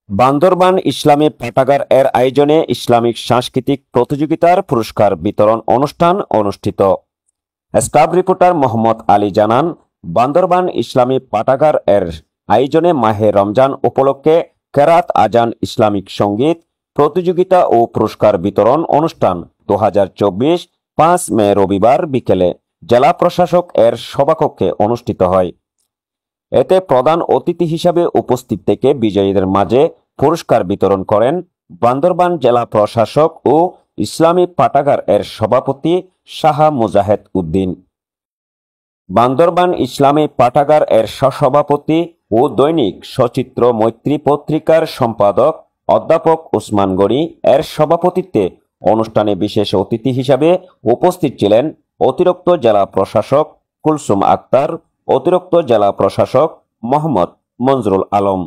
বান্দরবান ইসলামী পাঠাগার এর আয়োজনে ইসলামিক সাংস্কৃতিক প্রতিযোগিতার পুরস্কার বিতরণ অনুষ্ঠান অনুষ্ঠিত। স্টাফ রিপোর্টার মোহাম্মদ আলী জানান, বান্দরবান ইসলামী পাঠাগার এর আয়োজনে মাহে রমজান উপলক্ষে কেরাত আজান ইসলামিক সঙ্গীত প্রতিযোগিতা ও পুরস্কার বিতরণ অনুষ্ঠান 2024 5 মে রবিবার বিকেলে জেলা প্রশাসক এর সভাকক্ষে অনুষ্ঠিত হয়। এতে প্রধান অতিথি হিসাবে উপস্থিত থেকে বিজয়ীদের মাঝে পুরস্কার বিতরণ করেন বান্দরবান জেলা প্রশাসক ও ইসলামী পাঠাগার এর সভাপতি শাহ মুজাহেদ উদ্দিন। বান্দরবান ইসলামী পাঠাগার এর সহসভাপতি ও দৈনিক সচিত্র মৈত্রী পত্রিকার সম্পাদক অধ্যাপক ওসমান গনি এর সভাপতিত্বে অনুষ্ঠানে বিশেষ অতিথি হিসাবে উপস্থিত ছিলেন অতিরিক্ত জেলা প্রশাসক কুলসুম আক্তার, অতিরিক্ত জেলা প্রশাসক মোহাম্মদ মঞ্জুরুল আলম।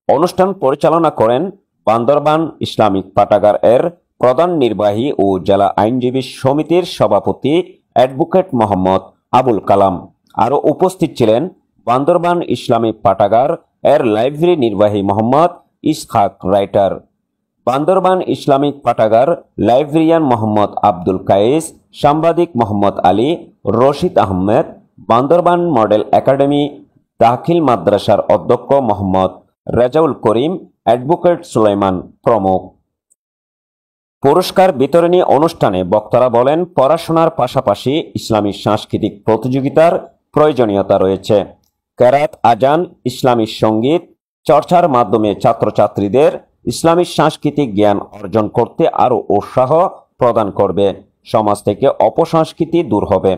অনুষ্ঠান পরিচালনা করেন বান্দরবান ইসলামিক পাঠাগার এর প্রধান নির্বাহী ও জেলা আইনজীবী সমিতির সভাপতি অ্যাডভোকেট মোহাম্মদ আবুল কালাম। আরও উপস্থিত ছিলেন বান্দরবান ইসলামিক পাঠাগার এর লাইব্রেরি নির্বাহী মোহাম্মদ ইসহাক রাইটার, বান্দরবান ইসলামিক পাঠাগার লাইব্রেরিয়ান মোহাম্মদ আব্দুল কায়েস, সাংবাদিক মোহাম্মদ আলী, রশিদ আহমেদ, বান্দরবান মডেল একাডেমি দাখিল মাদ্রাসার অধ্যক্ষ মোহাম্মদ রেজাউল করিম, অ্যাডভোকেট সুলাইমান প্রমুখ। পুরস্কার বিতরণী অনুষ্ঠানে বক্তারা বলেন, পড়াশোনার পাশাপাশি ইসলামী সাংস্কৃতিক প্রতিযোগিতার প্রয়োজনীয়তা রয়েছে। কেরাত আজান ইসলামী সঙ্গীত চর্চার মাধ্যমে ছাত্রছাত্রীদের ইসলামী সাংস্কৃতিক জ্ঞান অর্জন করতে আরও উৎসাহ প্রদান করবে, সমাজ থেকে অপসংস্কৃতি দূর হবে।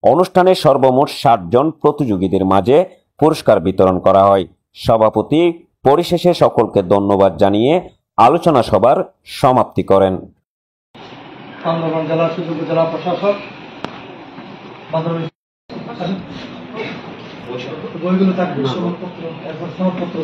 অনুষ্ঠানে সর্বমোট 60 জন প্রতিযোগীদের মাঝে পুরস্কার বিতরণ করা হয়। সভাপতি পরিশেষে সকলকে ধন্যবাদ জানিয়ে আলোচনা সভার সমাপ্তি করেন। বান্দরবান জেলার সুযোগ্য জেলা প্রশাসক বইগুলো থাকবে, সনদপত্র